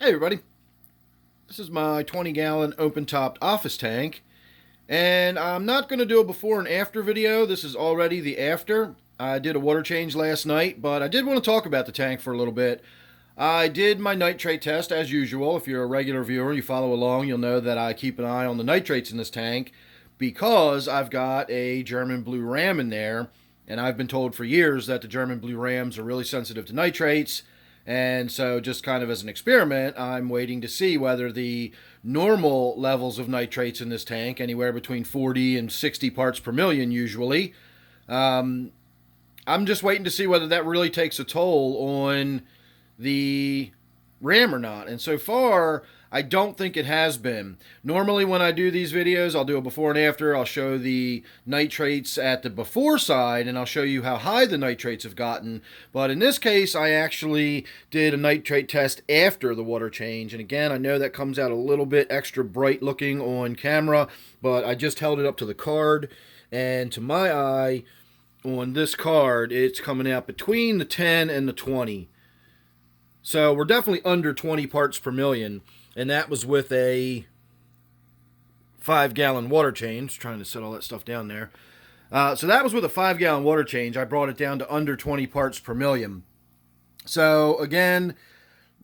Hey everybody, this is my 20-gallon open-topped office tank, and I'm not going to do a before and after video. This is already the after. I did a water change last night, but I did want to talk about the tank for a little bit. I did my nitrate test as usual. If you're a regular viewer, you follow along, you'll know that I keep an eye on the nitrates in this tank because I've got a German blue ram in there, and I've been told for years that the German blue rams are really sensitive to nitrates. And so, just kind of as an experiment, I'm waiting to see whether the normal levels of nitrates in this tank, anywhere between 40 and 60 parts per million usually, um, I'm just waiting to see whether that really takes a toll on the RAM or not. And so far, I don't think it has been. Normally when I do these videos, I'll do a before and after. I'll show the nitrates at the before side, and I'll show you how high the nitrates have gotten. But in this case, I actually did a nitrate test after the water change. And again, I know that comes out a little bit extra bright looking on camera, but I just held it up to the card, and to my eye, on this card, it's coming out between the 10 and the 20. So we're definitely under 20 parts per million, and that was with a 5-gallon water change. Trying to set all that stuff down there. So that was with a 5-gallon water change. I brought it down to under 20 parts per million. So again,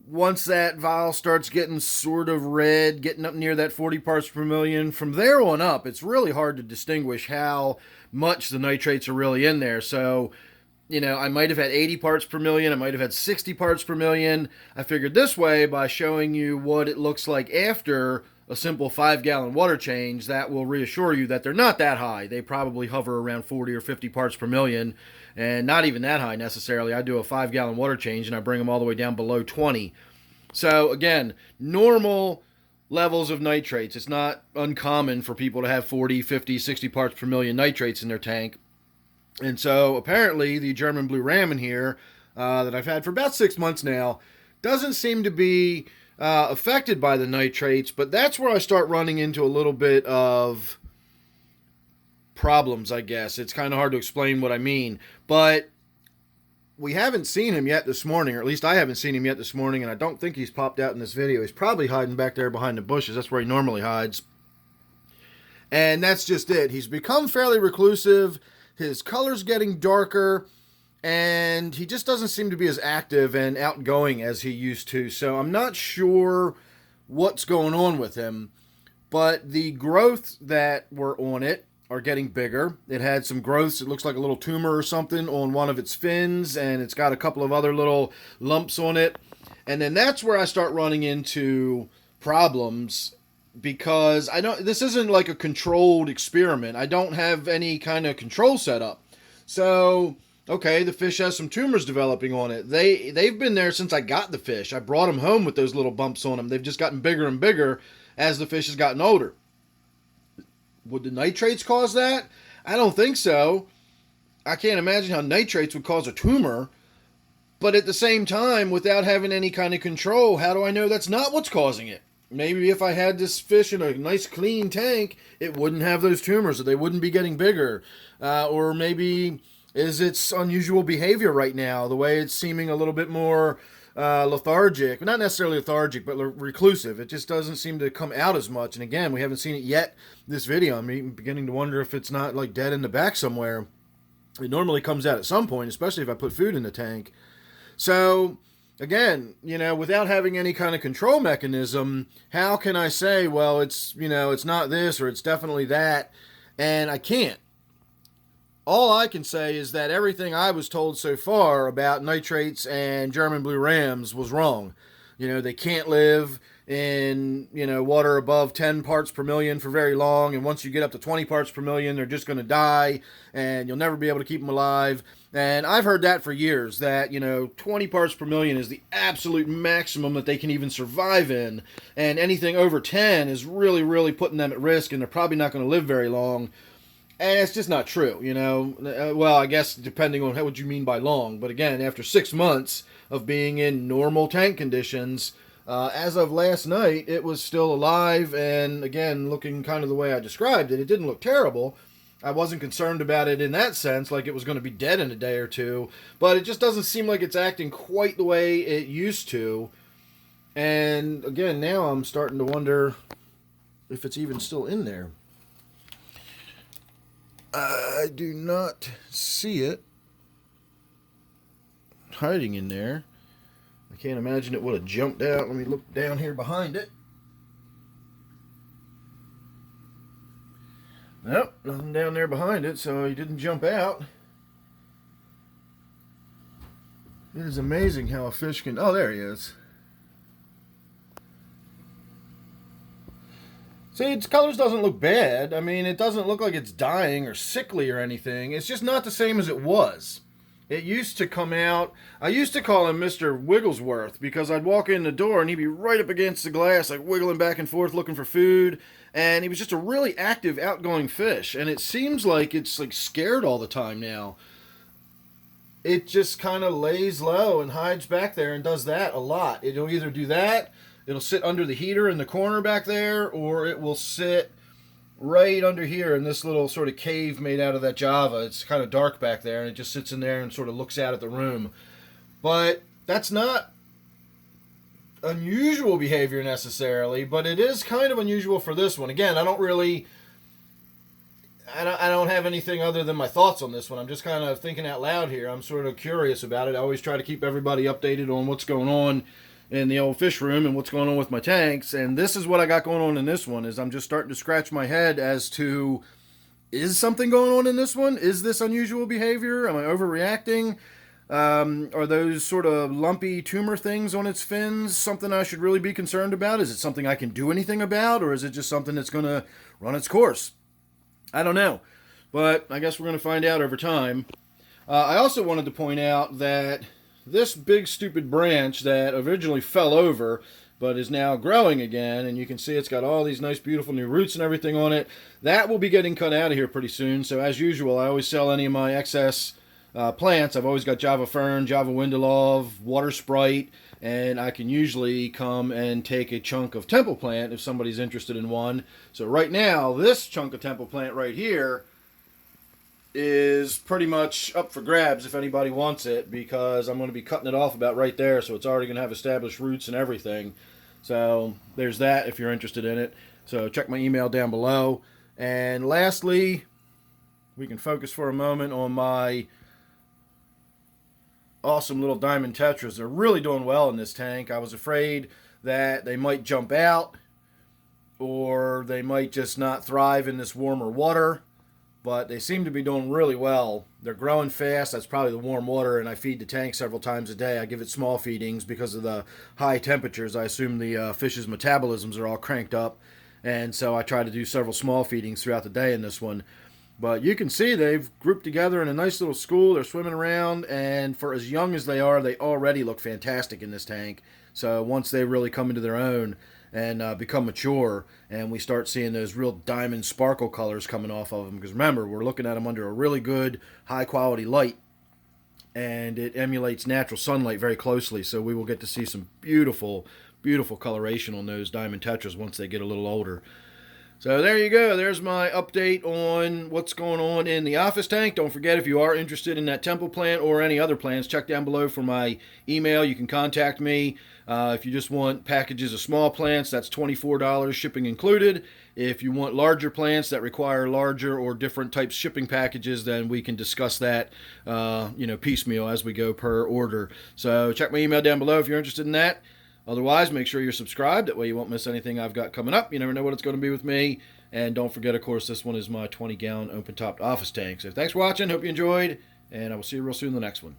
once that vial starts getting sort of red, getting up near that 40 parts per million, from there on up, it's really hard to distinguish how much the nitrates are really in there. So, I might have had 80 parts per million. I might have had 60 parts per million. I figured this way, by showing you what it looks like after a simple 5-gallon water change, that will reassure you that they're not that high. They probably hover around 40 or 50 parts per million, and not even that high necessarily. I do a 5-gallon water change, and I bring them all the way down below 20. So, again, normal levels of nitrates. It's not uncommon for people to have 40, 50, 60 parts per million nitrates in their tank. And so apparently the German blue ram in here that I've had for about 6 months now doesn't seem to be affected by the nitrates, but that's where I start running into a little bit of problems, I guess. It's kind of hard to explain what I mean, but we haven't seen him yet this morning, or at least I haven't seen him yet this morning, and I don't think he's popped out in this video. He's probably hiding back there behind the bushes. That's where he normally hides. And that's just it. He's become fairly reclusive. His color's getting darker, and he just doesn't seem to be as active and outgoing as he used to. So I'm not sure what's going on with him, but the growths that were on it are getting bigger. It had some growths. It looks like a little tumor or something on one of its fins, and it's got a couple of other little lumps on it. And then that's where I start running into problems, because I don't. This isn't like a controlled experiment. I don't have any kind of control set up. So, okay, the fish has some tumors developing on it. They've been there since I got the fish. I brought them home with those little bumps on them. They've just gotten bigger and bigger as the fish has gotten older. Would the nitrates cause that? I don't think so. I can't imagine how nitrates would cause a tumor. But at the same time, without having any kind of control, how do I know that's not what's causing it? Maybe if I had this fish in a nice clean tank, it wouldn't have those tumors, or they wouldn't be getting bigger. Or maybe is its unusual behavior right now, the way it's seeming a little bit more lethargic. Not necessarily lethargic, but reclusive. It just doesn't seem to come out as much. And again, we haven't seen it yet this video. I'm beginning to wonder if it's not like dead in the back somewhere. It normally comes out at some point, especially if I put food in the tank. So again, without having any kind of control mechanism, how can I say, well, it's not this or it's definitely that? And I can't. All I can say is that everything I was told so far about nitrates and German blue rams was wrong. They can't live in, water above 10 parts per million for very long. And once you get up to 20 parts per million, they're just going to die and you'll never be able to keep them alive. And I've heard that for years, that, 20 parts per million is the absolute maximum that they can even survive in. And anything over 10 is really, really putting them at risk, and they're probably not going to live very long. And it's just not true, Well, I guess depending on what you mean by long. But again, after 6 months of being in normal tank conditions, as of last night, it was still alive. And again, looking kind of the way I described it, it didn't look terrible. I wasn't concerned about it in that sense, like it was going to be dead in a day or two. But it just doesn't seem like it's acting quite the way it used to. And again, now I'm starting to wonder if it's even still in there. I do not see it hiding in there. I can't imagine it would have jumped out. Let me look down here behind it. Nope, nothing down there behind it, so he didn't jump out. It is amazing how a fish can... Oh, there he is. See, its colors doesn't look bad. I mean, it doesn't look like it's dying or sickly or anything. It's just not the same as it was. It used to come out... I used to call him Mr. Wigglesworth because I'd walk in the door and he'd be right up against the glass, like wiggling back and forth looking for food. And he was just a really active, outgoing fish. And it seems like it's like scared all the time now. It just kind of lays low and hides back there and does that a lot. It'll either do that, it'll sit under the heater in the corner back there, or it will sit right under here in this little sort of cave made out of that Java. It's kind of dark back there, and it just sits in there and sort of looks out at the room. But that's not unusual behavior necessarily, but it is kind of unusual for this one. Again, I don't have anything other than my thoughts on this one. I'm just kind of thinking out loud here. I'm sort of curious about it. I always try to keep everybody updated on what's going on in the old fish room and what's going on with my tanks. And this is what I got going on in this one, is I'm just starting to scratch my head as to, is something going on in this one? Is this unusual behavior? Am I overreacting? Are those sort of lumpy tumor things on its fins something I should really be concerned about? Is it something I can do anything about? Or is it just something that's going to run its course? I don't know. But I guess we're going to find out over time. I also wanted to point out that this big stupid branch that originally fell over but is now growing again, and you can see it's got all these nice beautiful new roots and everything on it, that will be getting cut out of here pretty soon. So as usual, I always sell any of my excess plants. I've always got Java Fern, Java Windelov, Water Sprite, and I can usually come and take a chunk of Temple Plant if somebody's interested in one. So right now, this chunk of Temple Plant right here is pretty much up for grabs if anybody wants it, because I'm going to be cutting it off about right there, so it's already going to have established roots and everything. So there's that if you're interested in it. So check my email down below. And lastly, we can focus for a moment on my awesome little diamond tetras. They're really doing well in this tank. I was afraid that they might jump out or they might just not thrive in this warmer water, but they seem to be doing really well. They're growing fast. That's probably the warm water, and I feed the tank several times a day. I give it small feedings because of the high temperatures. I assume the fish's metabolisms are all cranked up, and so I try to do several small feedings throughout the day in this one. But you can see they've grouped together in a nice little school. They're swimming around, and for as young as they are, they already look fantastic in this tank. So once they really come into their own and become mature, and we start seeing those real diamond sparkle colors coming off of them, because remember, we're looking at them under a really good, high-quality light, and it emulates natural sunlight very closely, so we will get to see some beautiful, beautiful coloration on those diamond tetras once they get a little older. So there you go. There's my update on what's going on in the office tank. Don't forget, if you are interested in that Temple plant or any other plants, check down below for my email. You can contact me. If you just want packages of small plants, that's $24, shipping included. If you want larger plants that require larger or different types shipping packages, then we can discuss that piecemeal as we go per order. So check my email down below if you're interested in that. Otherwise, make sure you're subscribed. That way you won't miss anything I've got coming up. You never know what it's going to be with me. And don't forget, of course, this one is my 20-gallon open-topped office tank. So thanks for watching. Hope you enjoyed. And I will see you real soon in the next one.